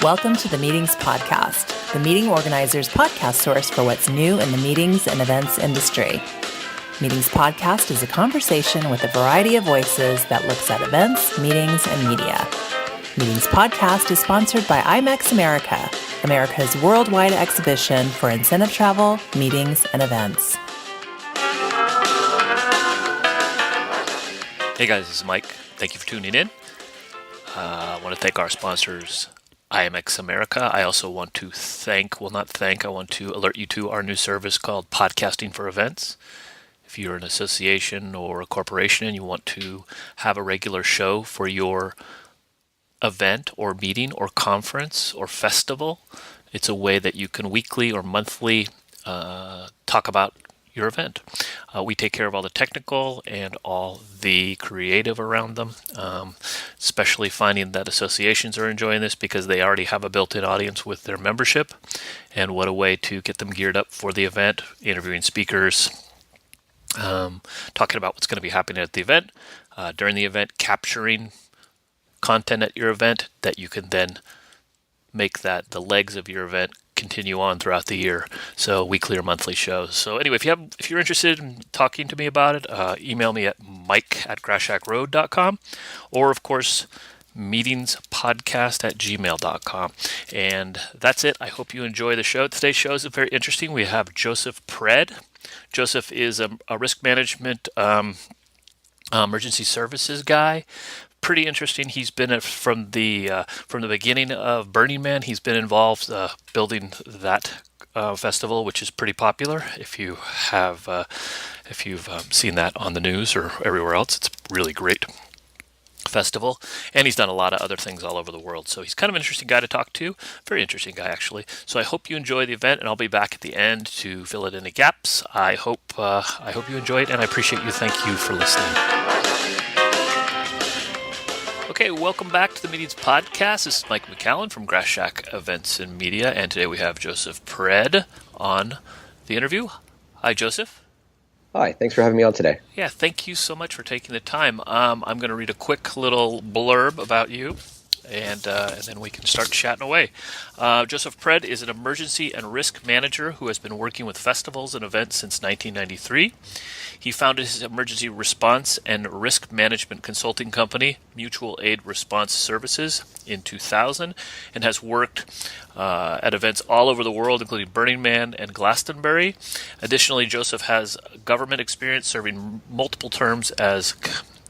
Welcome to the Meetings Podcast, the meeting organizer's podcast source for what's new in the meetings and events industry. Meetings Podcast is a conversation with a variety of voices that looks at events, meetings, and media. Meetings Podcast is sponsored by IMEX America, America's worldwide exhibition for incentive travel, meetings, and events. Hey guys, this is Mike. Thank you for tuning in. I want to thank our sponsors, IMEX America. I also want to I want to alert you to our new service called Podcasting for Events. If you're an association or a corporation and you want to have a regular show for your event or meeting or conference or festival, it's a way that you can weekly or monthly talk about your event. We take care of all the technical and all the creative around them, especially finding that associations are enjoying this because they already have a built-in audience with their membership. And what a way to get them geared up for the event, interviewing speakers, talking about what's going to be happening at the event, during the event, capturing content at your event that you can then make that the legs of your event continue on throughout the year. So weekly or monthly shows. So anyway, if you're interested in talking to me about it, email me at mike@grashakroad.com, or of course meetingspodcast@gmail.com. And that's it. I hope you enjoy the show. Today's show is very interesting. We have Joseph Pred. Joseph is a risk management emergency services guy. Pretty interesting. He's been from the beginning of Burning Man. He's been involved building that festival, which is pretty popular. If you've seen that on the news or everywhere else, it's a really great festival. And he's done a lot of other things all over the world. So he's kind of an interesting guy to talk to. Very interesting guy, actually. So I hope you enjoy the event, and I'll be back at the end to fill in any gaps. I hope you enjoy it, and I appreciate you. Thank you for listening. Okay, welcome back to the Meetings Podcast. This is Mike McCallan from Grass Shack Events and Media, and today we have Joseph Pred on the interview. Hi, Joseph. Hi, thanks for having me on today. Yeah, thank you so much for taking the time. I'm going to read a quick little blurb about you, and then we can start chatting away. Joseph Pred is an emergency and risk manager who has been working with festivals and events since 1993. He founded his emergency response and risk management consulting company, Mutual Aid Response Services, in 2000, and has worked at events all over the world, including Burning Man and Glastonbury. Additionally, Joseph has government experience serving multiple terms as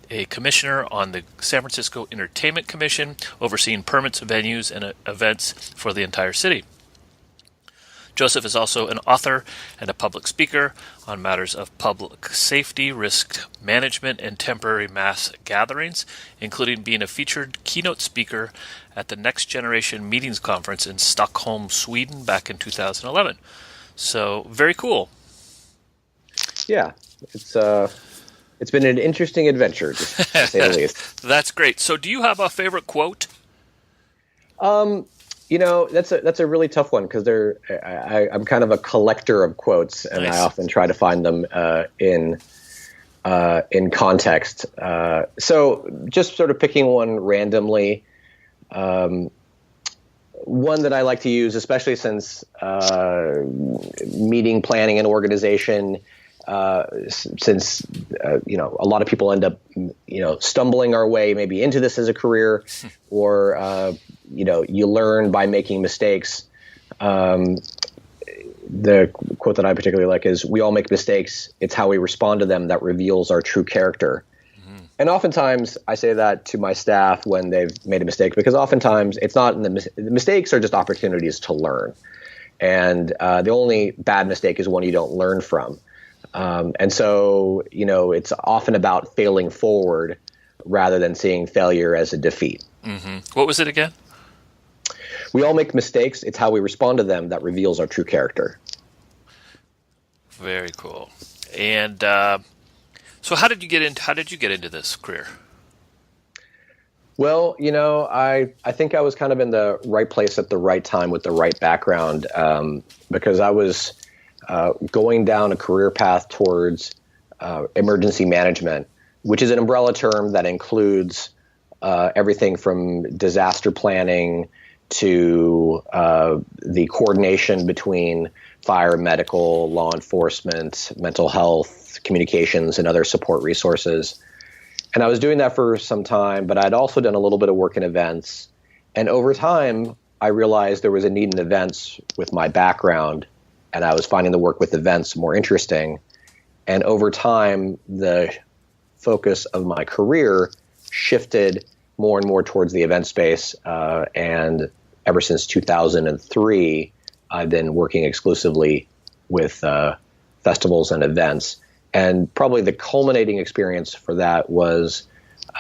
a commissioner on the San Francisco Entertainment Commission, overseeing permits, venues, and events for the entire city. Joseph is also an author and a public speaker on matters of public safety, risk management, and temporary mass gatherings, including being a featured keynote speaker at the Next Generation Meetings Conference in Stockholm, Sweden, back in 2011. So, very cool. Yeah, it's been an interesting adventure, to say the least. That's great. So, do you have a favorite quote? That's a really tough one because I'm kind of a collector of quotes, and nice. I often try to find them in context. So just sort of picking one randomly, one that I like to use, especially since meeting planning and organization, since a lot of people end up stumbling our way maybe into this as a career, or you learn by making mistakes. The quote that I particularly like is, "We all make mistakes. It's how we respond to them that reveals our true character." Mm-hmm. And oftentimes I say that to my staff when they've made a mistake, because oftentimes it's not the mistakes are just opportunities to learn, and the only bad mistake is one you don't learn from. And so, it's often about failing forward rather than seeing failure as a defeat. Mm-hmm. What was it again? We all make mistakes. It's how we respond to them that reveals our true character. Very cool. And so how did you get into this career? Well, I think I was kind of in the right place at the right time with the right background, because I was going down a career path towards emergency management, which is an umbrella term that includes everything from disaster planning to the coordination between fire, medical, law enforcement, mental health, communications, and other support resources. And I was doing that for some time, but I'd also done a little bit of work in events. And over time, I realized there was a need in events with my background, and I was finding the work with events more interesting. And over time, the focus of my career shifted more and more towards the event space. And ever since 2003, I've been working exclusively with festivals and events. And probably the culminating experience for that was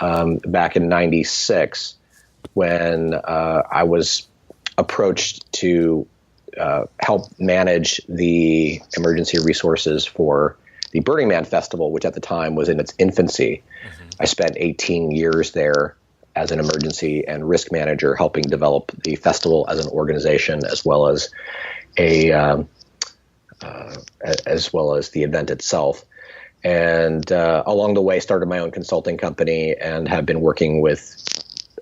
back in '96 when I was approached to help manage the emergency resources for the Burning Man Festival, which at the time was in its infancy. Mm-hmm. I spent 18 years there as an emergency and risk manager, helping develop the festival as an organization, as well as the event itself. And along the way, started my own consulting company and have been working with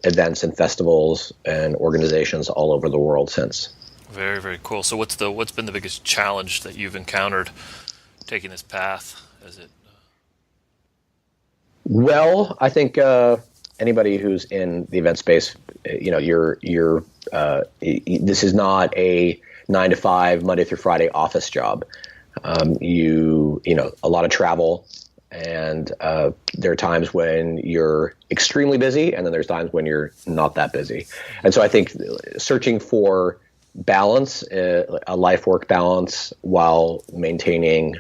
events and festivals and organizations all over the world since. Very, very cool. So what's been the biggest challenge that you've encountered taking this path? Well, I think anybody who's in the event space, this is not a 9-to-5 Monday through Friday office job. A lot of travel, and there are times when you're extremely busy, and then there's times when you're not that busy. And so I think searching for balance, a life-work balance, while maintaining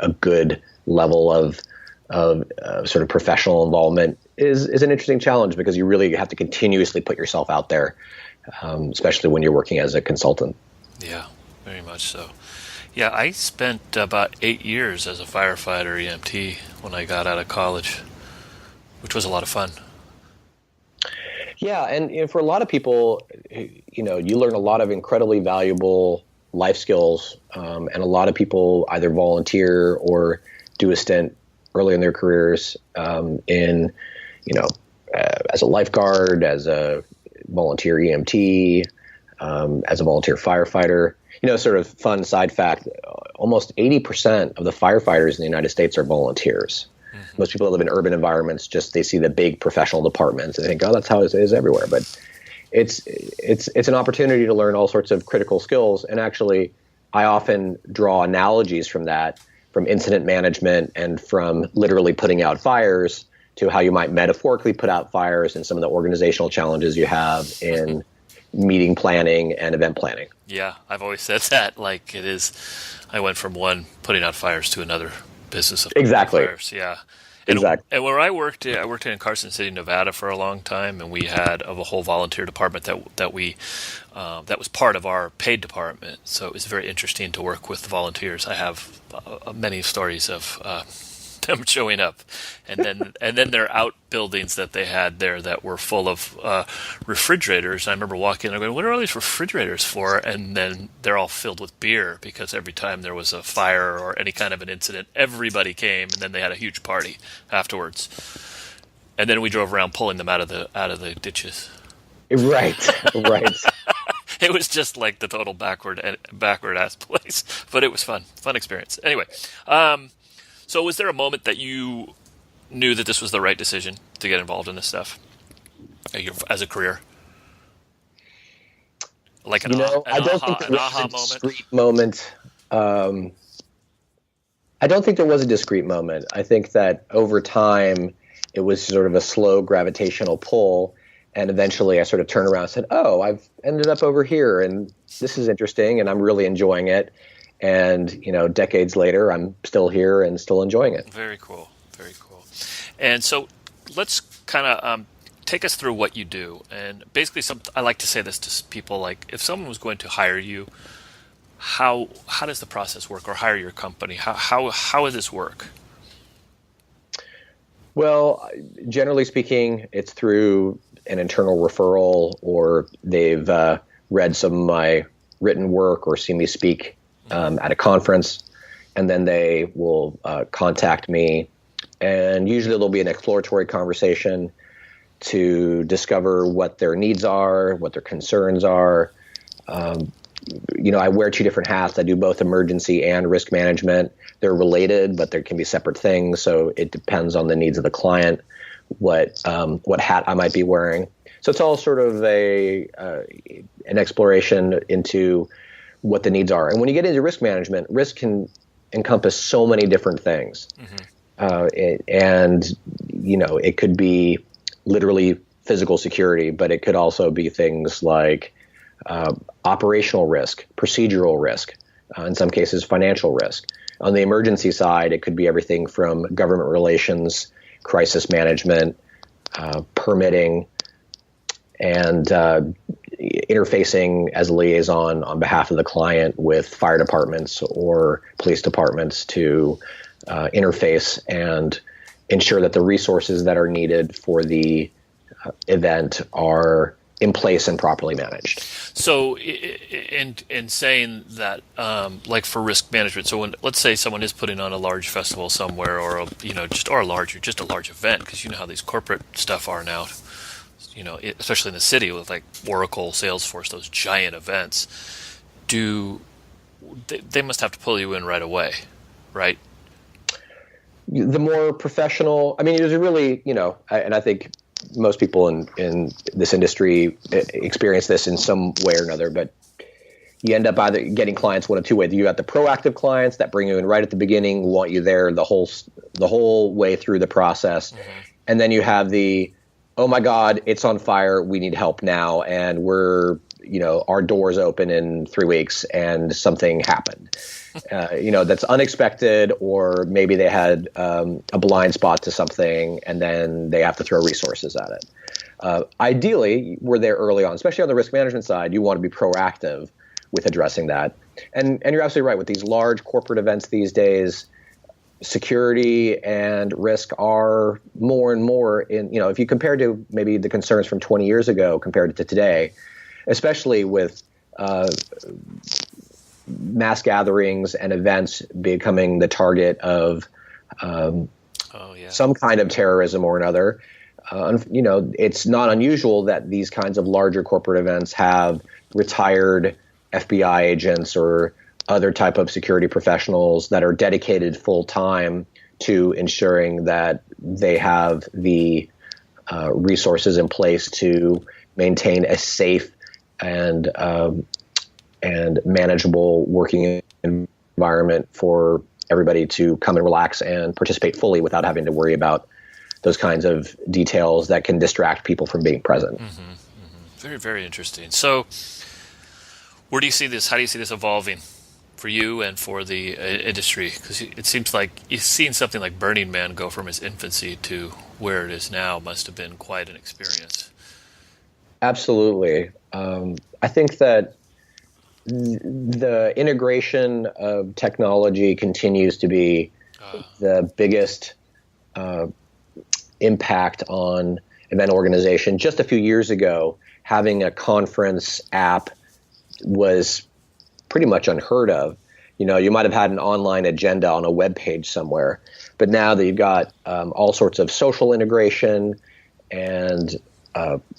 a good level of sort of professional involvement is an interesting challenge, because you really have to continuously put yourself out there, especially when you're working as a consultant. Yeah, very much so. Yeah, I spent about 8 years as a firefighter EMT when I got out of college, which was a lot of fun. Yeah, and for a lot of people, you learn a lot of incredibly valuable life skills, and a lot of people either volunteer or do a stint early in their careers as a lifeguard, as a volunteer EMT, as a volunteer firefighter. Sort of fun side fact, almost 80% of the firefighters in the United States are volunteers. Mm-hmm. Most people that live in urban environments, they see the big professional departments and they think, oh, that's how it is everywhere. But it's an opportunity to learn all sorts of critical skills. And actually, I often draw analogies from that, from incident management and from literally putting out fires to how you might metaphorically put out fires and some of the organizational challenges you have in meeting planning and event planning. Yeah, I've always said that. Like it is, I went from one putting out fires to another business of exactly fires. Yeah, exactly. And where I worked in Carson City, Nevada, for a long time, and we had a whole volunteer department that was part of our paid department. So it was very interesting to work with the volunteers. I have many stories of them showing up, and then their outbuildings that they had there that were full of refrigerators. And I remember walking and going, "What are all these refrigerators for?" And then they're all filled with beer, because every time there was a fire or any kind of an incident, everybody came, and then they had a huge party afterwards. And then we drove around pulling them out of the ditches. Right. It was just like the total backward ass place, but it was fun experience. Anyway. So was there a moment that you knew that this was the right decision to get involved in this stuff as a career? Like I don't think there was a discrete moment. I don't think there was a discrete moment. I think that over time it was sort of a slow gravitational pull, and eventually I sort of turned around and said, "Oh, I've ended up over here, and this is interesting, and I'm really enjoying it." And, decades later, I'm still here and still enjoying it. Very cool. Very cool. And so let's kind of take us through what you do. And basically, I like to say this to people, like if someone was going to hire you, how does the process work, or hire your company? How does this work? Well, generally speaking, it's through an internal referral, or they've read some of my written work or seen me speak at a conference, and then they will contact me, and usually there'll be an exploratory conversation, to discover what their needs are, what their concerns are. I wear two different hats. I do both emergency and risk management. They're related, but there can be separate things. So it depends on the needs of the client, what hat I might be wearing. So it's all sort of an exploration into what the needs are. And when you get into risk management, risk can encompass so many different things. It could be literally physical security, but it could also be things like operational risk, procedural risk, in some cases financial risk. On the emergency side, it could be everything from government relations, crisis management, permitting, and interfacing as a liaison on behalf of the client with fire departments or police departments to interface and ensure that the resources that are needed for the event are in place and properly managed. So in saying that, like for risk management, so when, let's say someone is putting on a large festival somewhere or just a large event, because you know how these corporate stuff are now, especially in the city with like Oracle, Salesforce, those giant events, they must have to pull you in right away, right? The more professional, there's a really, and I think most people in this industry experience this in some way or another, but you end up either getting clients one of two ways. You got the proactive clients that bring you in right at the beginning, want you there the whole way through the process. And then you have the, oh my God, it's on fire, we need help now, and our doors open in 3 weeks and something happened. That's unexpected, or maybe they had a blind spot to something and then they have to throw resources at it. Ideally, we're there early on, especially on the risk management side. You want to be proactive with addressing that. And you're absolutely right. With these large corporate events these days, security and risk are more and more if you compare to maybe the concerns from 20 years ago compared to today, especially with mass gatherings and events becoming the target of some kind of terrorism or another. It's not unusual that these kinds of larger corporate events have retired FBI agents or other type of security professionals that are dedicated full time to ensuring that they have the resources in place to maintain a safe and manageable working environment for everybody to come and relax and participate fully without having to worry about those kinds of details that can distract people from being present. Very, very interesting. So where do you see this? How do you see this evolving for you and for the industry? Because it seems like you've seen something like Burning Man go from its infancy to where it is now. Must have been quite an experience. Absolutely. I think that the integration of technology continues to be the biggest impact on event organization. Just a few years ago, having a conference app was pretty much unheard of. You might have had an online agenda on a web page somewhere, but now that you've got all sorts of social integration and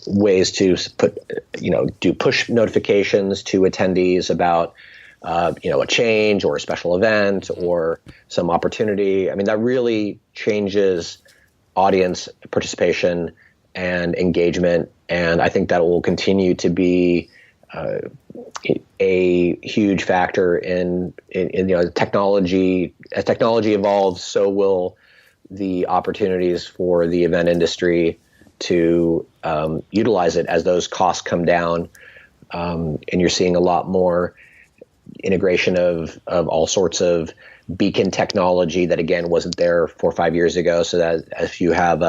ways to do push notifications to attendees about, a change or a special event or some opportunity. That really changes audience participation and engagement. And I think that will continue to be a huge factor in technology. As technology evolves, so will the opportunities for the event industry to utilize it as those costs come down. And you're seeing a lot more integration of all sorts of beacon technology that, again, wasn't there 4 or 5 years ago. So that if you have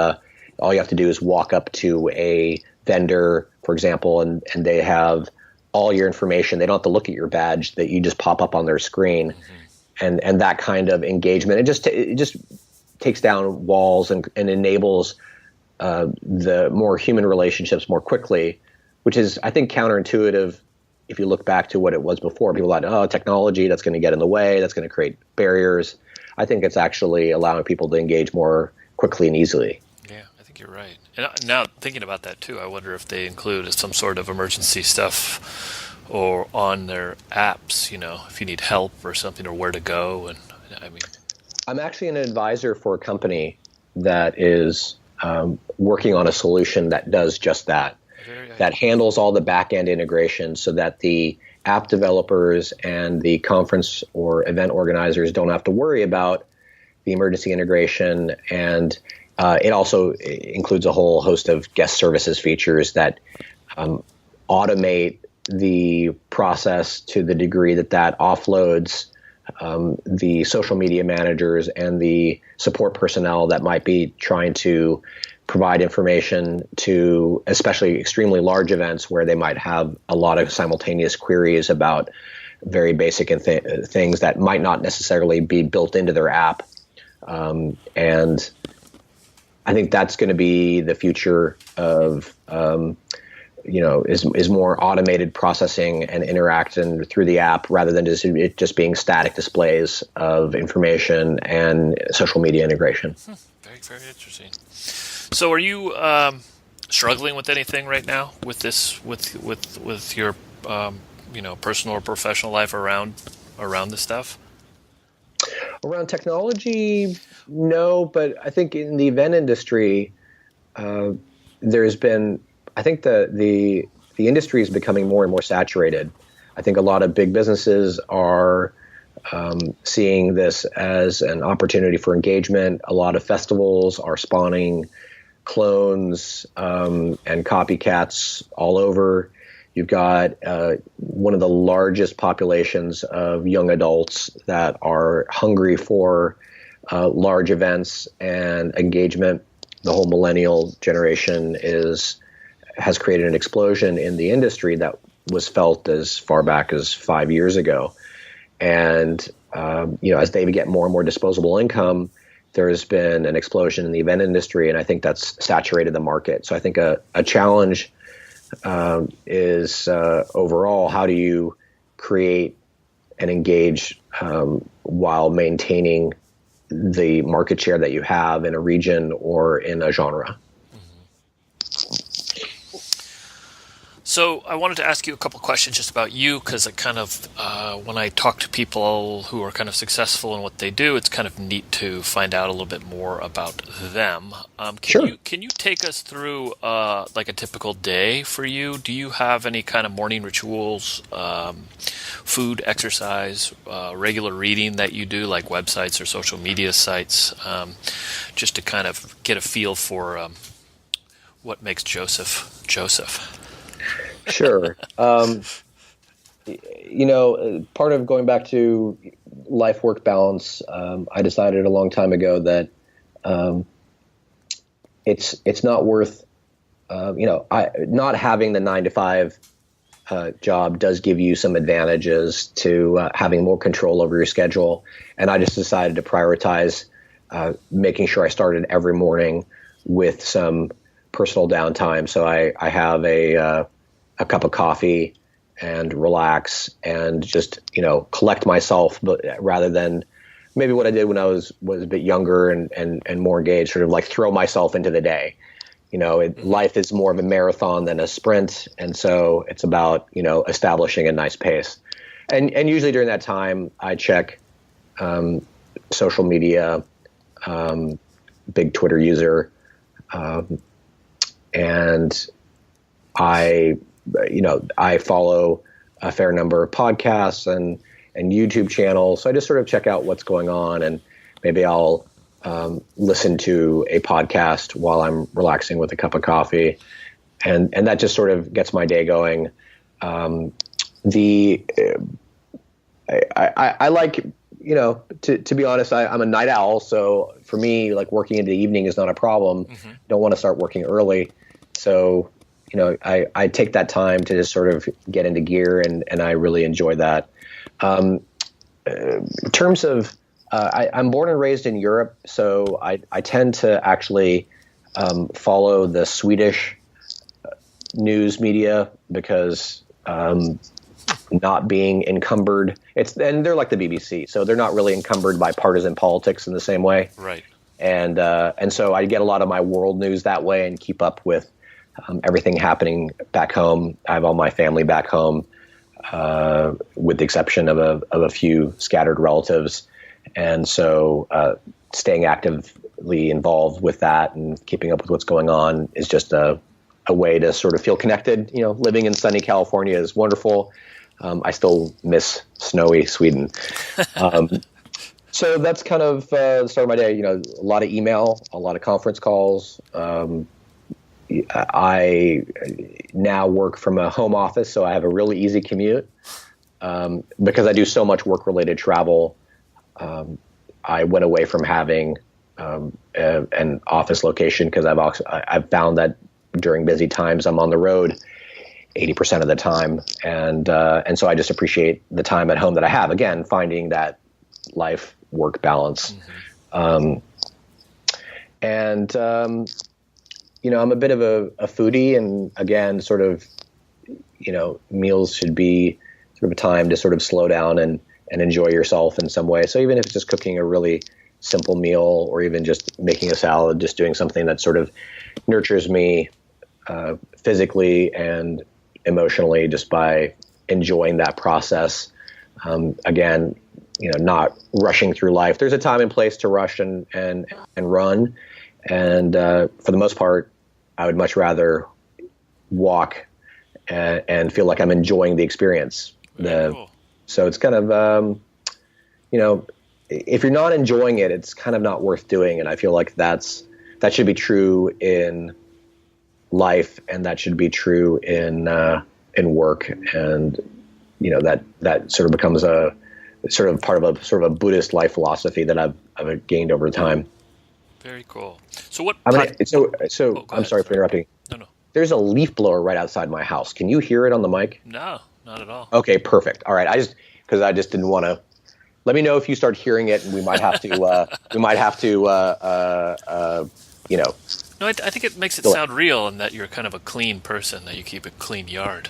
all you have to do is walk up to a vendor, for example, and they have all your information. They don't have to look at your badge, that you just pop up on their screen. And that kind of engagement, it just takes down walls and enables the more human relationships more quickly, which is, I think, counterintuitive if you look back to what it was before. People thought, technology, that's going to get in the way, that's going to create barriers. I think it's actually allowing people to engage more quickly and easily. Yeah, I think think you're right. And now thinking about that too, I wonder if they include some sort of emergency stuff or on their apps, if you need help or something or where to go. And I mean, I'm actually an advisor for a company that is working on a solution that does just that. That handles all the back-end integration so that the app developers and the conference or event organizers don't have to worry about the emergency integration. And it also includes a whole host of guest services features that automate the process to the degree that offloads the social media managers and the support personnel that might be trying to provide information to especially extremely large events where they might have a lot of simultaneous queries about very basic things that might not necessarily be built into their app. And I think that's going to be the future of, is more automated processing and interacting through the app rather than it just being static displays of information and social media integration. Very, very interesting. So are you struggling with anything right now with this, with your, personal or professional life around this stuff? Around technology, no, but I think in the event industry, there's been, I think the industry is becoming more and more saturated. I think a lot of big businesses are seeing this as an opportunity for engagement. A lot of festivals are spawning clones and copycats all over. You've got one of the largest populations of young adults that are hungry for large events and engagement. The whole millennial generation has created an explosion in the industry that was felt as far back as 5 years ago. And as they get more and more disposable income, there's been an explosion in the event industry, and I think that's saturated the market. So I think a challenge is overall, how do you create and engage while maintaining the market share that you have in a region or in a genre? So I wanted to ask you a couple questions just about you, because it kind of, when I talk to people who are kind of successful in what they do, it's kind of neat to find out a little bit more about them. Sure. Can you take us through like a typical day for you? Do you have any kind of morning rituals, food, exercise, regular reading that you do, like websites or social media sites, just to kind of get a feel for what makes Joseph Joseph? Sure. Part of going back to life-work balance, I decided a long time ago that it's not worth, not having the 9-to-5 job does give you some advantages to having more control over your schedule. And I just decided to prioritize making sure I started every morning with some personal downtime. So I have a cup of coffee and relax and just, collect myself, but rather than maybe what I did when I was a bit younger and more engaged, sort of like throw myself into the day. Life is more of a marathon than a sprint. And so it's about, establishing a nice pace. And usually during that time, I check social media, big Twitter user, and I follow a fair number of podcasts and YouTube channels. So I just sort of check out what's going on, and maybe I'll listen to a podcast while I'm relaxing with a cup of coffee. And that just sort of gets my day going. I like, to be honest, I'm a night owl. So for me, like working into the evening is not a problem. Mm-hmm. Don't want to start working early. So, I take that time to just sort of get into gear, and I really enjoy that. In terms of, I'm born and raised in Europe, so I tend to actually follow the Swedish news media because not being encumbered, and they're like the BBC, so they're not really encumbered by partisan politics in the same way. Right. And so I get a lot of my world news that way and keep up with everything happening back home. I have all my family back home, with the exception of a few scattered relatives. And so staying actively involved with that and keeping up with what's going on is just a way to sort of feel connected. Living in sunny California is wonderful. I still miss snowy Sweden. So that's kind of the start of my day. A lot of email, a lot of conference calls. I now work from a home office, so I have a really easy commute. Because I do so much work-related travel, I went away from having an office location because I've found that during busy times I'm on the road 80% of the time, and so I just appreciate the time at home that I have. Again, finding that life-work balance. I'm a bit of a foodie, and again, sort of, meals should be sort of a time to sort of slow down and enjoy yourself in some way. So even if it's just cooking a really simple meal, or even just making a salad, just doing something that sort of nurtures me physically and emotionally, just by enjoying that process. Again, not rushing through life. There's a time and place to rush and run. And for the most part, I would much rather walk and feel like I'm enjoying the experience. Cool. So it's kind of, if you're not enjoying it, it's kind of not worth doing. And I feel like that should be true in life, and that should be true in work. And, that sort of becomes a sort of part of a sort of a Buddhist life philosophy that I've gained over time. Very cool. So what? I'm sorry for interrupting. No. There's a leaf blower right outside my house. Can you hear it on the mic? No, not at all. Okay, perfect. All right. I just didn't want to. Let me know if you start hearing it, and we might have to. No, I think it makes it sound real, and that you're kind of a clean person, that you keep a clean yard.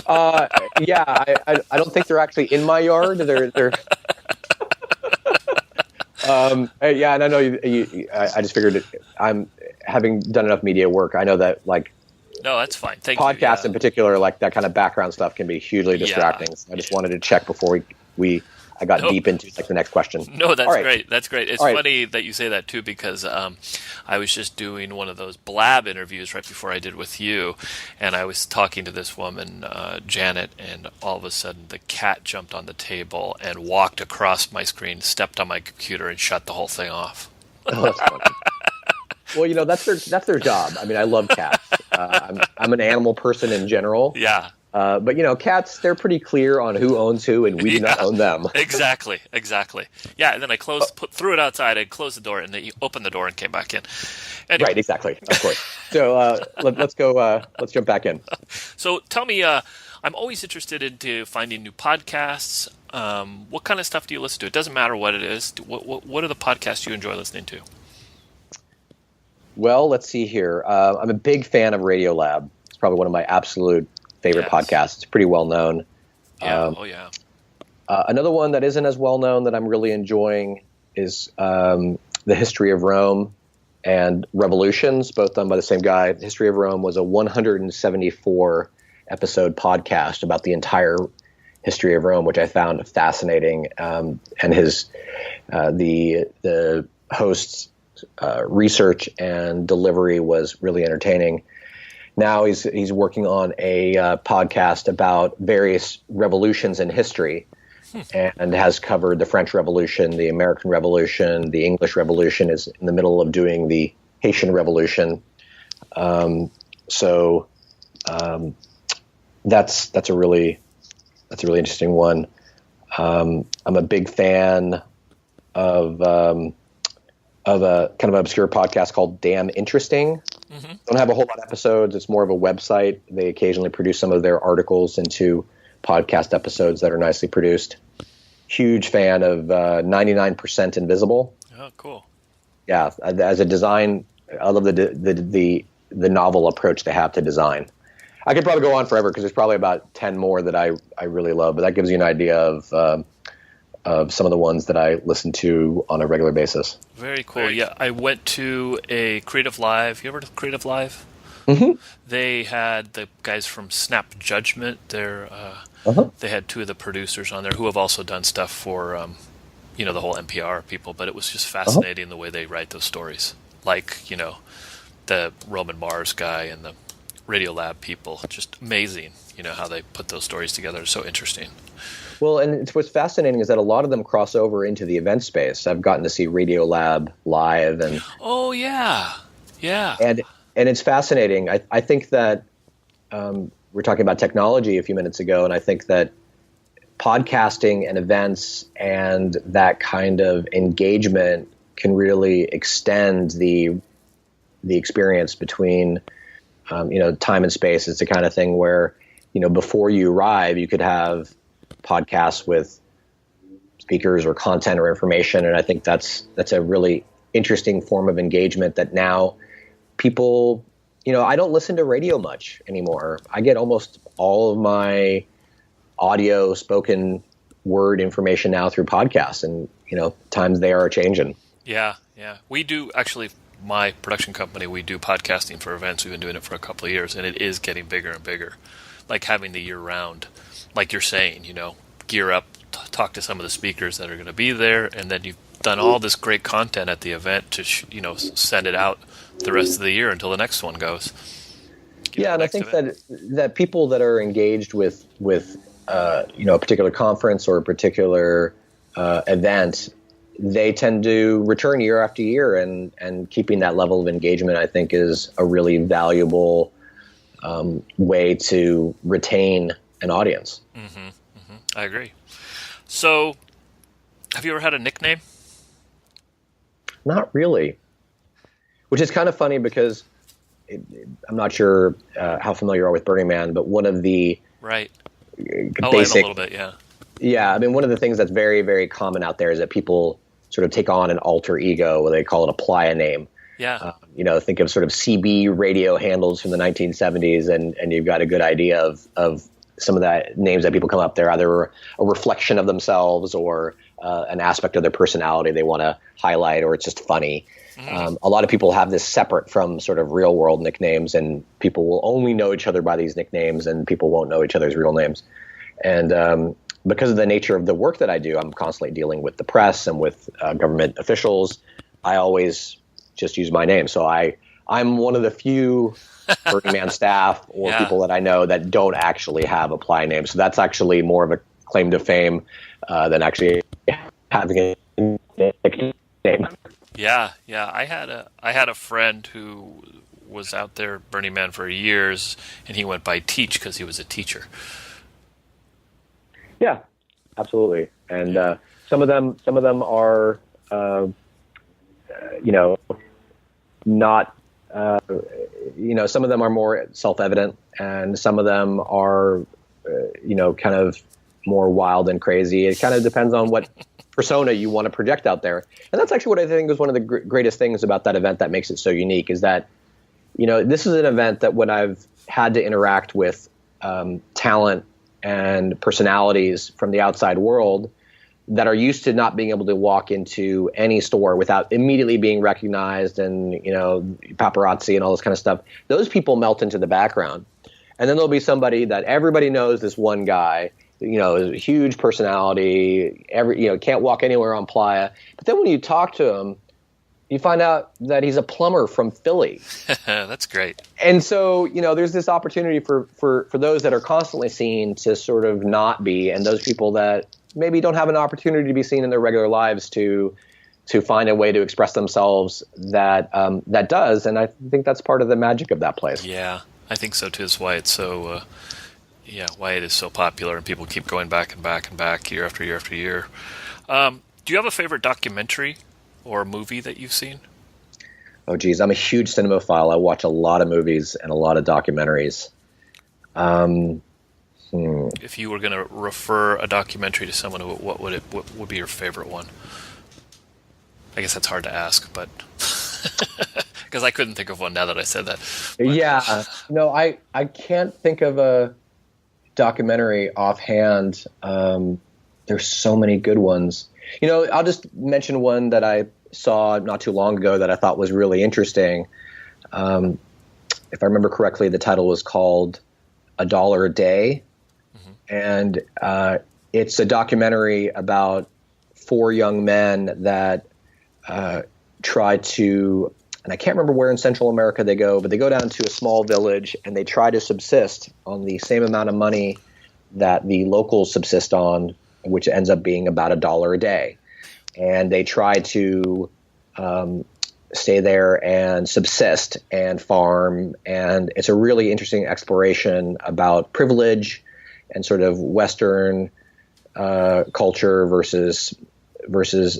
Yeah. I don't think they're actually in my yard. They're. Yeah, and I know I just figured I'm having done enough media work. I know that No, that's fine. Thank podcasts you. Yeah. in particular, like that kind of background stuff, can be hugely distracting. Yeah. So I just wanted to check before I got deep into the next question. No, that's right. great. That's great. It's funny that you say that too, because I was just doing one of those Blab interviews right before I did with you, and I was talking to this woman, Janet, and all of a sudden the cat jumped on the table and walked across my screen, stepped on my computer, and shut the whole thing off. Oh, that's funny. Well, that's their job. I mean, I love cats. I'm an animal person in general. Yeah. But cats, they're pretty clear on who owns who, and we do not own them. Exactly. Yeah, and then I threw it outside, I closed the door, and then you opened the door and came back in. Anyway. Right, exactly, of course. So let's go. Let's jump back in. So tell me, I'm always interested into finding new podcasts. What kind of stuff do you listen to? It doesn't matter what it is. What are the podcasts you enjoy listening to? Well, let's see here. I'm a big fan of Radiolab. It's probably one of my absolute favorite podcasts. It's pretty well known. Yeah. Another one that isn't as well known that I'm really enjoying is The History of Rome and Revolutions, both done by the same guy. The History of Rome was a 174 episode podcast about the entire history of Rome, which I found fascinating. And the host's research and delivery was really entertaining. Now he's working on a podcast about various revolutions in history, and has covered the French Revolution, the American Revolution, the English Revolution, is in the middle of doing the Haitian Revolution. So that's a really interesting one. I'm a big fan of a kind of obscure podcast called Damn Interesting. Mm-hmm. Don't have a whole lot of episodes. It's more of a website. They occasionally produce some of their articles into podcast episodes that are nicely produced. Huge fan of 99% Invisible. Oh, cool. Yeah, as a design, I love the novel approach they have to design. I could probably go on forever because there's probably about 10 more that I really love, but that gives you an idea of of some of the ones that I listen to on a regular basis. Very cool. Yeah, I went to a Creative Live. You ever heard of Creative Live? Mm-hmm. They had the guys from Snap Judgment. They had two of the producers on there who have also done stuff for, the whole NPR people. But it was just fascinating the way they write those stories. Like, the Roman Mars guy and the Radiolab people. Just amazing, how they put those stories together. It's so interesting. Well, and what's fascinating is that a lot of them cross over into the event space. I've gotten to see Radiolab live, and oh yeah, and it's fascinating. I think that we're talking about technology a few minutes ago, and I think that podcasting and events and that kind of engagement can really extend the experience between time and space. It's the kind of thing where before you arrive, you could have podcasts with speakers or content or information, and I think that's a really interesting form of engagement that now people, I don't listen to radio much anymore. I get almost all of my audio spoken word information now through podcasts, and times they are changing. Yeah. We do actually. My production company, we do podcasting for events. We've been doing it for a couple of years, and it is getting bigger and bigger. Like having the year round, like you're saying, gear up, talk to some of the speakers that are going to be there, and then you've done all this great content at the event to send it out the rest of the year until the next one goes. Yeah, and I think that people that are engaged with a particular conference or a particular event, they tend to return year after year, and keeping that level of engagement, I think, is a really valuable way to retain an audience. Mm-hmm. I agree. So, have you ever had a nickname? Not really, which is kind of funny because I'm not sure how familiar you are with Burning Man, but one of the right. basic, I am a little bit, yeah. Yeah, I mean, one of the things that's very, very common out there is that people sort of take on an alter ego, where they call it apply a name. Yeah. Think of sort of CB radio handles from the 1970s, and you've got a good idea of some of the names that people come up. They're either a reflection of themselves or an aspect of their personality they want to highlight, or it's just funny. A lot of people have this separate from sort of real world nicknames, and people will only know each other by these nicknames, and people won't know each other's real names. And because of the nature of the work that I do, I'm constantly dealing with the press and with government officials. I always just use my name. So I'm one of the few Burning Man staff or people that I know that don't actually have apply names. So that's actually more of a claim to fame than actually having a nickname. Yeah. I had a friend who was out there Burning Man for years, and he went by Teach because he was a teacher. Yeah, absolutely. And some of them are, not, some of them are more self-evident, and some of them are, kind of more wild and crazy. It kind of depends on what persona you want to project out there. And that's actually what I think is one of the greatest things about that event that makes it so unique, is that, this is an event that when I've had to interact with talent and personalities from the outside world that are used to not being able to walk into any store without immediately being recognized and, paparazzi and all this kind of stuff, those people melt into the background. And then there'll be somebody that everybody knows, this one guy, is a huge personality, can't walk anywhere on Playa. But then when you talk to him, you find out that he's a plumber from Philly. That's great. And so, there's this opportunity for those that are constantly seen to sort of not be, and those people that maybe don't have an opportunity to be seen in their regular lives to find a way to express themselves that does. And I think that's part of the magic of that place. Yeah, I think so too. It's why it's so, why it is so popular, and people keep going back and back and back year after year after year. Do you have a favorite documentary or a movie that you've seen? Oh, geez. I'm a huge cinemaphile. I watch a lot of movies and a lot of documentaries. If you were going to refer a documentary to someone, what would be your favorite one? I guess that's hard to ask, but because I couldn't think of one now that I said that. But. Yeah. No, I can't think of a documentary offhand. There's so many good ones. I'll just mention one that I saw not too long ago that I thought was really interesting. If I remember correctly, the title was called $1 a Day. And it's a documentary about 4 young men that try to, and I can't remember where in Central America they go, but they go down to a small village and they try to subsist on the same amount of money that the locals subsist on, which ends up being about $1 a day. And they try to stay there and subsist and farm. And it's a really interesting exploration about privilege and sort of Western culture versus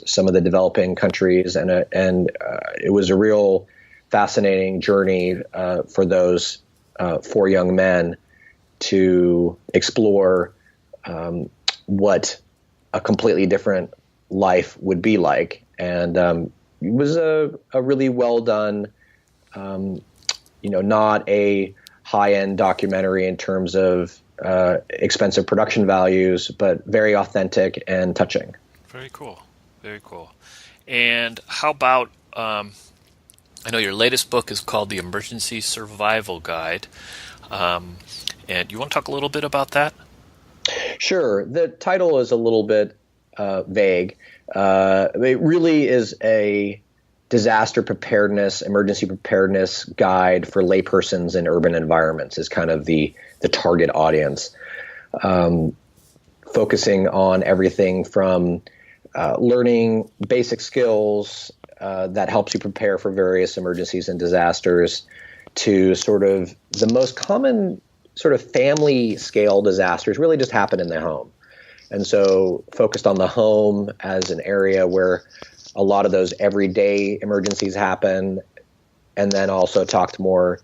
some of the developing countries. And it was a real fascinating journey for those 4 young men to explore what a completely different life would be like. And it was a really well done, not a high-end documentary in terms of expensive production values, but very authentic and touching. Very cool. Very cool. And how about, I know your latest book is called The Emergency Survival Guide. And you want to talk a little bit about that? Sure. The title is a little bit vague. It really is a disaster preparedness, emergency preparedness guide for laypersons in urban environments is kind of the target audience. Focusing on everything from learning basic skills that helps you prepare for various emergencies and disasters to sort of the most common sort of family scale disasters really just happen in the home. And so focused on the home as an area where a lot of those everyday emergencies happen, and then also talked more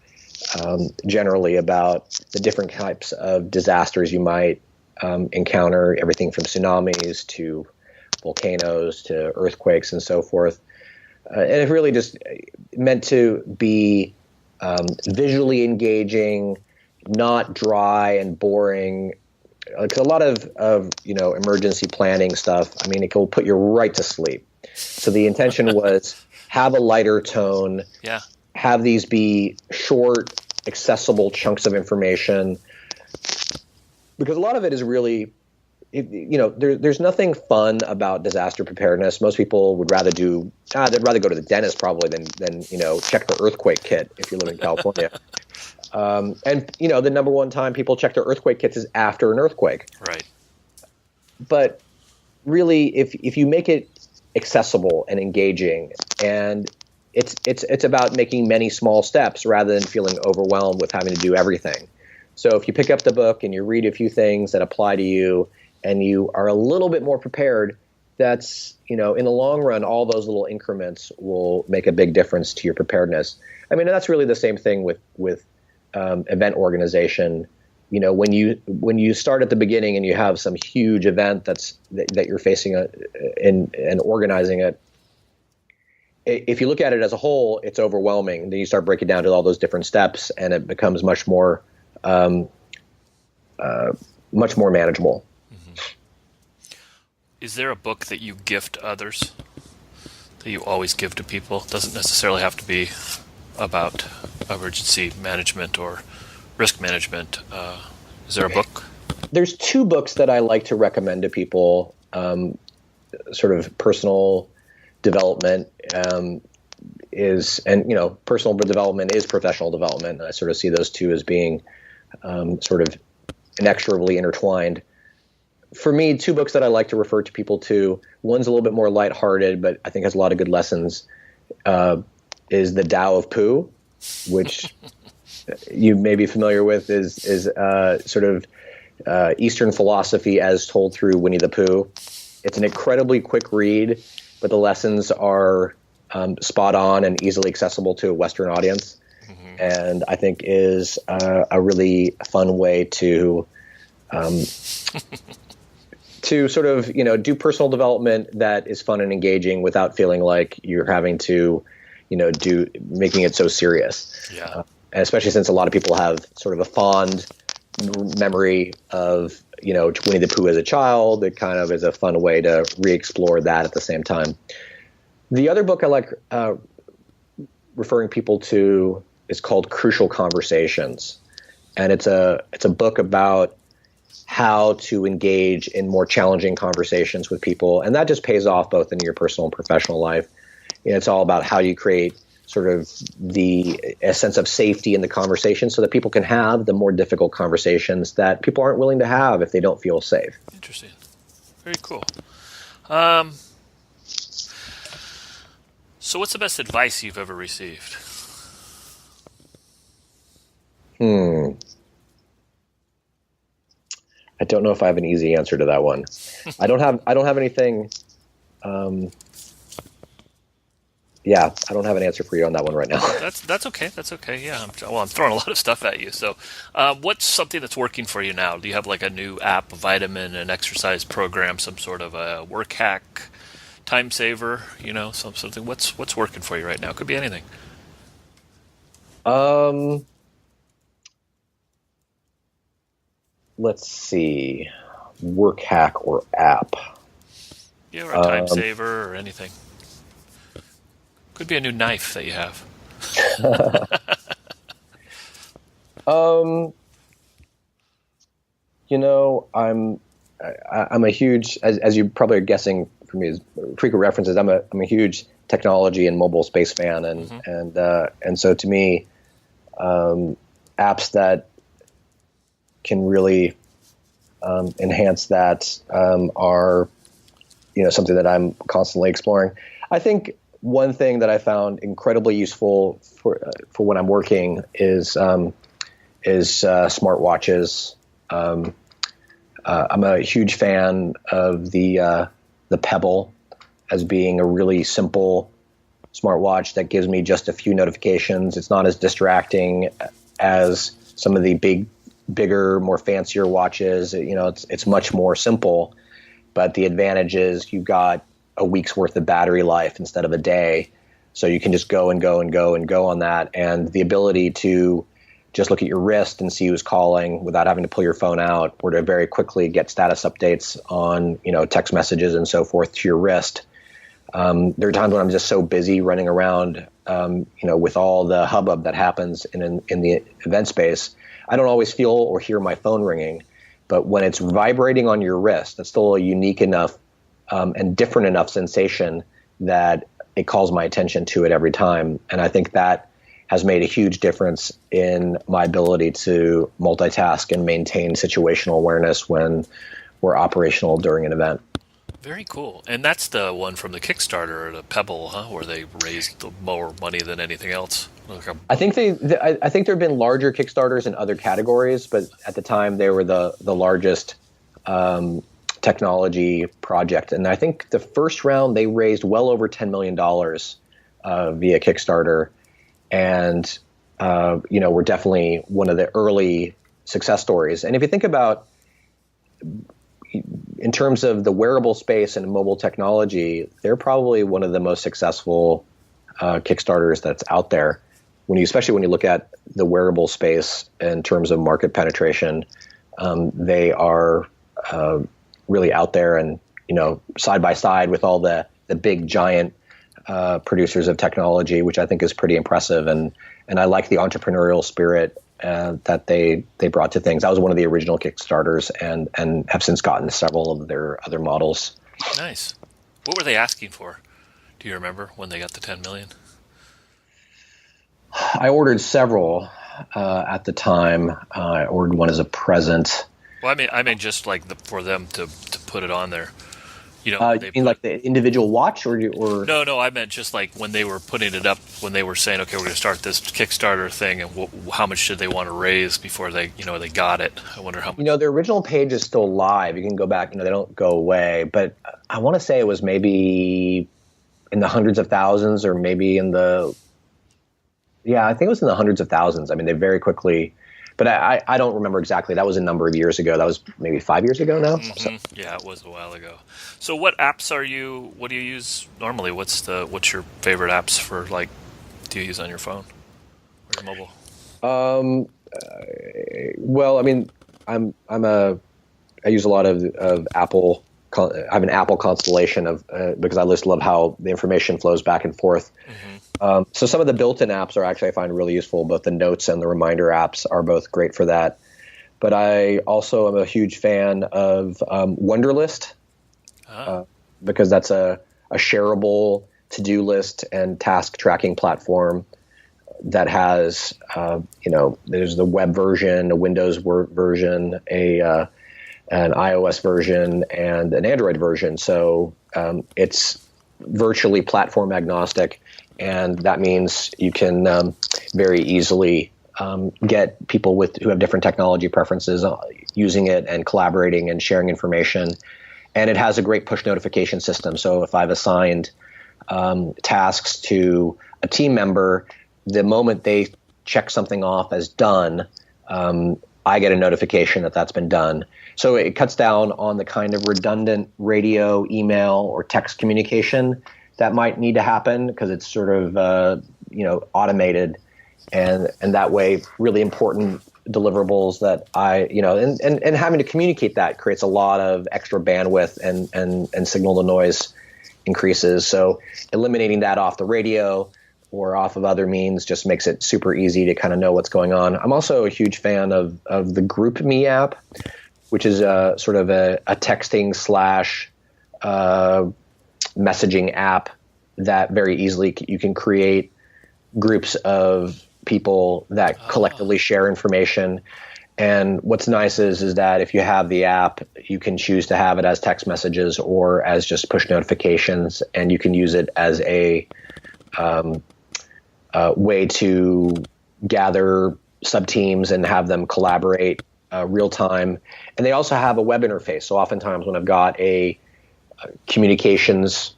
generally about the different types of disasters you might encounter, everything from tsunamis to volcanoes to earthquakes and so forth. And it really just meant to be visually engaging, not dry and boring. Because a lot of emergency planning stuff, I mean, it will put you right to sleep. So the intention was have a lighter tone, have these be short, accessible chunks of information. Because a lot of it is really, there's nothing fun about disaster preparedness. Most people would rather they'd rather go to the dentist probably than check their earthquake kit if you live in California. And the number one time people check their earthquake kits is after an earthquake. Right. But really, if you make it accessible and engaging, and it's about making many small steps rather than feeling overwhelmed with having to do everything. So if you pick up the book and you read a few things that apply to you, and you are a little bit more prepared, that's, in the long run, all those little increments will make a big difference to your preparedness. I mean, that's really the same thing with event organization. When you start at the beginning and you have some huge event that you're facing and organizing it, if you look at it as a whole, it's overwhelming. Then you start breaking down to all those different steps, and it becomes much more manageable. Is there a book that you gift others, that you always give to people? It doesn't necessarily have to be about emergency management or risk management. Is there a book? There's 2 books that I like to recommend to people, sort of personal development personal development is professional development. I sort of see those 2 as being sort of inexorably intertwined. For me, 2 books that I like to refer to people to, one's a little bit more lighthearted, but I think has a lot of good lessons, is The Tao of Pooh, which you may be familiar with, is sort of Eastern philosophy as told through Winnie the Pooh. It's an incredibly quick read, but the lessons are spot on and easily accessible to a Western audience. Mm-hmm. And I think is a really fun way to to sort of, do personal development that is fun and engaging without feeling like you're having to, making it so serious. Yeah. And especially since a lot of people have sort of a fond memory of Winnie the Pooh as a child. It kind of is a fun way to re-explore that at the same time. The other book I like referring people to is called Crucial Conversations. And it's a book about how to engage in more challenging conversations with people. And that just pays off both in your personal and professional life. It's all about how you create sort of a sense of safety in the conversation so that people can have the more difficult conversations that people aren't willing to have if they don't feel safe. Interesting. Very cool. So what's the best advice you've ever received? I don't know if I have an easy answer to that one. I don't have anything. I don't have an answer for you on that one right now. That's okay. That's okay. Yeah. I'm throwing a lot of stuff at you. So, what's something that's working for you now? Do you have like a new app, a vitamin, an exercise program, some sort of a work hack, time saver? Something. What's working for you right now? It could be anything. Let's see, work hack or app. Yeah, or a time saver or anything. Could be a new knife that you have. I'm a huge, as you probably are guessing from these frequent references, I'm a huge technology and mobile space fan, and so to me, apps that can really enhance that are something that I'm constantly exploring. I think one thing that I found incredibly useful for when I'm working is smartwatches. I'm a huge fan of the Pebble as being a really simple smartwatch that gives me just a few notifications. It's not as distracting as some of the bigger, more fancier watches. It's much more simple, but the advantage is you've got a week's worth of battery life instead of a day. So you can just go and go and go and go on that. And the ability to just look at your wrist and see who's calling without having to pull your phone out, or to very quickly get status updates on, text messages and so forth to your wrist. There are times when I'm just so busy running around, with all the hubbub that happens in the event space, I don't always feel or hear my phone ringing. But when it's vibrating on your wrist, it's still a unique enough and different enough sensation that it calls my attention to it every time. And I think that has made a huge difference in my ability to multitask and maintain situational awareness when we're operational during an event. Very cool. And that's the one from the Kickstarter, the Pebble, where they raised more money than anything else. I think I think there have been larger Kickstarters in other categories, but at the time they were the largest technology project. And I think the first round they raised well over $10 million via Kickstarter. And, we're definitely one of the early success stories. And if you think about, in terms of the wearable space and mobile technology, they're probably one of the most successful Kickstarters that's out there. Especially when you look at the wearable space in terms of market penetration, they are really out there and, side by side with all the big giant producers of technology, which I think is pretty impressive. And I like the entrepreneurial spirit that they brought to things. That was one of the original Kickstarters and have since gotten several of their other models. Nice. What were they asking for? Do you remember when they got the 10 million? I ordered several at the time. I ordered one as a present. Well, I mean, just like for them to put it on there. You mean like the individual watch, or No, I meant just like when they were putting it up, when they were saying, okay, we're going to start this Kickstarter thing, and how much did they want to raise before they got it? I wonder how much. The original page is still live. You can go back. They don't go away. But I want to say it was maybe in the hundreds of thousands, or maybe in the. Yeah, I think it was in the hundreds of thousands. I mean, they very quickly. But I don't remember exactly. That was a number of years ago. That was maybe 5 years ago now. Mm-hmm. So. Yeah, it was a while ago. So what apps what do you use normally? What's your favorite apps for, do you use on your phone or your mobile? Well, I mean, I'm a I use a lot of Apple. I have an Apple constellation of because I just love how the information flows back and forth. So some of the built-in apps are actually, I find, really useful. Both the notes and the reminder apps are both great for that. But I also am a huge fan of Wunderlist because that's a shareable to-do list and task tracking platform that has, there's the web version, a Windows version, an iOS version, and an Android version. So it's virtually platform agnostic, and that means you can very easily get people who have different technology preferences using it and collaborating and sharing information. And it has a great push notification system. So if I've assigned tasks to a team member, the moment they check something off as done, I get a notification that that's been done. So it cuts down on the kind of redundant radio, email, or text communication that might need to happen because it's sort of automated, and that way really important deliverables that and having to communicate that creates a lot of extra bandwidth and signal to noise increases. So eliminating that off the radio or off of other means just makes it super easy to kind of know what's going on. I'm also a huge fan of the GroupMe app, which is sort of a texting / messaging app that very easily you can create groups of people that collectively share information. And what's nice is that if you have the app, you can choose to have it as text messages or as just push notifications, and you can use it as a way to gather sub-teams and have them collaborate real time. And they also have a web interface. So oftentimes when I've got a communications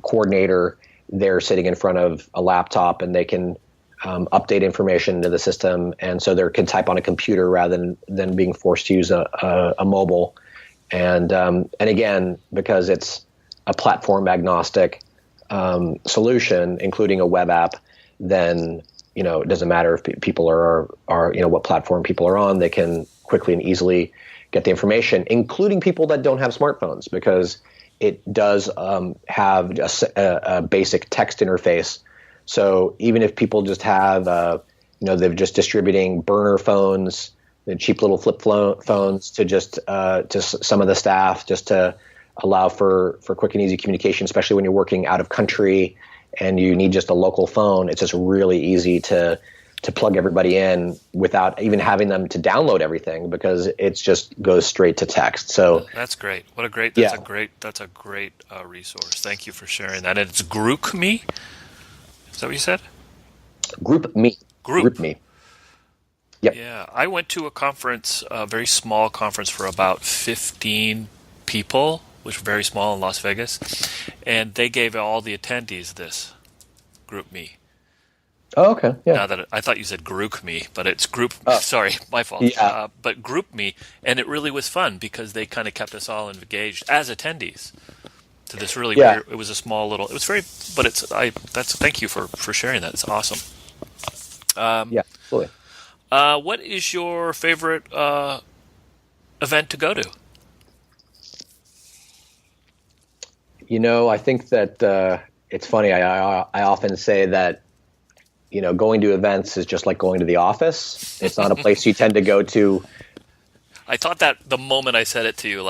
coordinator, they're sitting in front of a laptop and they can update information into the system. And so they can type on a computer rather than being forced to use a mobile. And again, because it's a platform agnostic solution, including a web app, then it doesn't matter if people are what platform people are on. They can quickly and easily get the information, including people that don't have smartphones, because it does have a basic text interface. So even if people just have, they're just distributing burner phones, the cheap little flip phones to just some of the staff, just to allow for quick and easy communication, especially when you're working out of country and you need just a local phone. It's just really easy to plug everybody in without even having them to download everything, because it's just goes straight to text. So that's great. That's a great resource. Thank you for sharing that. And it's GroupMe. Is that what you said? GroupMe. GroupMe. Yep. Yeah, I went to a conference, a very small conference for about 15 people, which was very small in Las Vegas, and they gave all the attendees this GroupMe. Oh, okay. Yeah. Now that I thought you said GroupMe, but it's Group. Oh. Sorry, my fault. Yeah. But GroupMe, and it really was fun because they kind of kept us all engaged as attendees to this really weird. It was a small little. It was very, but it's. Thank you for sharing that. It's awesome. Yeah, absolutely. What is your favorite event to go to? I think that it's funny. I often say that going to events is just like going to the office. It's not a place you tend to go to. I thought that the moment I said it to you,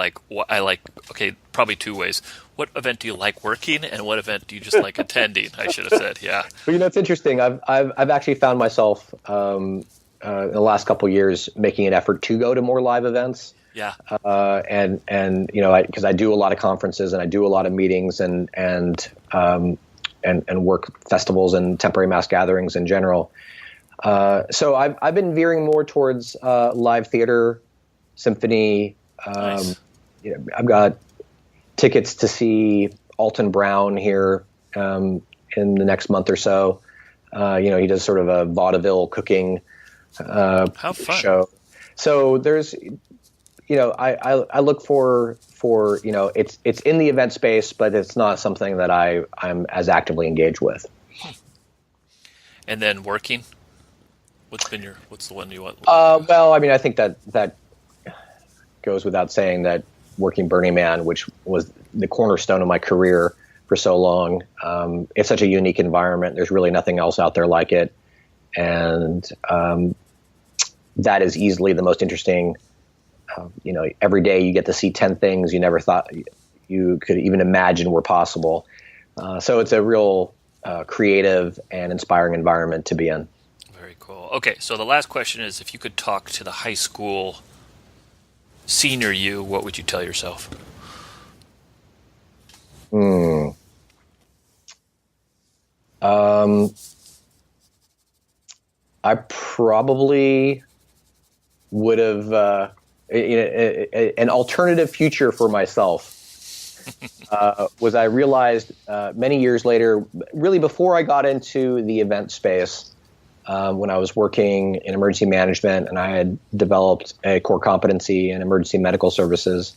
probably two ways. What event do you like working, and what event do you just like attending? I should have said, yeah. Well, it's interesting. I've actually found myself in the last couple of years making an effort to go to more live events. Yeah. Because I do a lot of conferences and I do a lot of meetings and work festivals and temporary mass gatherings in general. So I've been veering more towards live theater, symphony. Nice. I've got tickets to see Alton Brown here in the next month or so. He does sort of a vaudeville cooking How fun. show. So there's, I look for it's in the event space, but it's not something that I'm as actively engaged with. And then working. What's the one you want? Well, I mean, I think that goes without saying that working Burning Man, which was the cornerstone of my career for so long, it's such a unique environment. There's really nothing else out there like it. And that is easily the most interesting. Every day you get to see 10 things you never thought you could even imagine were possible. So it's a real creative and inspiring environment to be in. Very cool. Okay, so the last question is, if you could talk to the high school senior you, what would you tell yourself? I probably would have an alternative future for myself. Was I realized many years later, really before I got into the event space, when I was working in emergency management and I had developed a core competency in emergency medical services,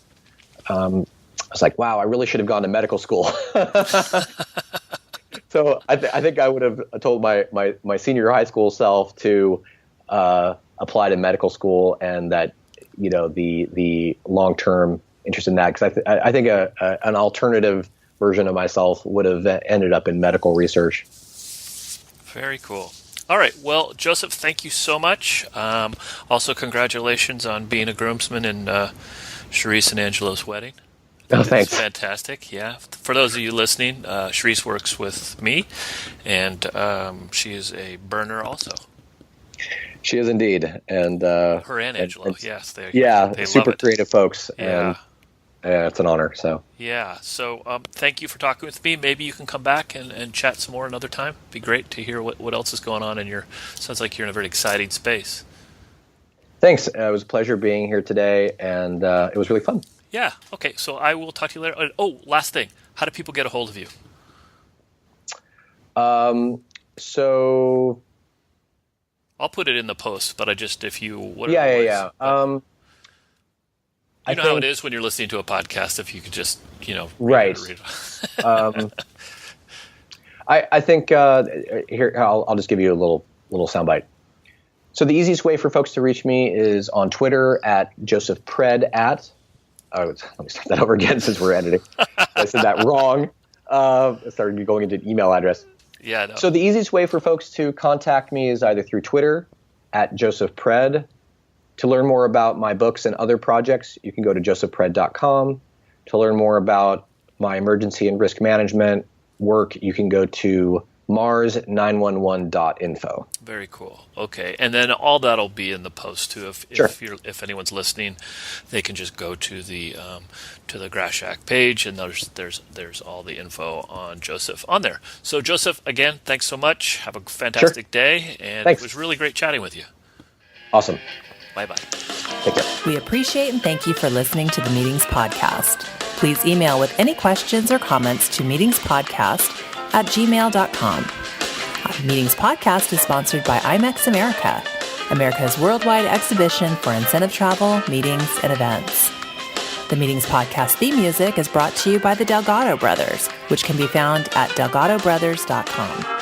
I was like, wow, I really should have gone to medical school. So I think I would have told my senior high school self to apply to medical school, and that the long-term interest in that, because I think an alternative version of myself would have ended up in medical research. Very cool. All right. Well, Joseph, thank you so much. Also, congratulations on being a groomsman in Charisse and Angelo's wedding. Oh, thanks. It's fantastic. Yeah. For those of you listening, Charisse works with me, and she is a burner also. She is indeed, and her and Angelo. Yes, they super love it. Creative folks. Yeah. And it's an honor. So yeah. So thank you for talking with me. Maybe you can come back and chat some more another time. It'd be great to hear what else is going on in your. Sounds like you're in a very exciting space. Thanks. It was a pleasure being here today, and it was really fun. Yeah. Okay. So I will talk to you later. Oh, last thing. How do people get a hold of you? So I'll put it in the post, but if you. Yeah. You know how it is when you're listening to a podcast. If you could just, right. read it. I think here I'll just give you a little soundbite. So the easiest way for folks to reach me is on Twitter at JosephPred at. Oh, let me start that over again since we're editing. I said that wrong. I started going into an email address. Yeah. No. So the easiest way for folks to contact me is either through Twitter at JosephPred. To learn more about my books and other projects, you can go to josephpred.com. To learn more about my emergency and risk management work, you can go to mars911.info. Very cool. Okay, and then all that'll be in the post too. If anyone's listening, they can just go to the Grashak page, and there's all the info on Joseph on there. So Joseph, again, thanks so much. Have a fantastic day, and Thanks. It was really great chatting with you. Awesome. Bye-bye. Take care. We appreciate and thank you for listening to the Meetings Podcast. Please email with any questions or comments to meetingspodcast@gmail.com. Meetings Podcast is sponsored by IMEX America, America's worldwide exhibition for incentive travel, meetings, and events. The Meetings Podcast theme music is brought to you by the Delgado Brothers, which can be found at delgadobrothers.com.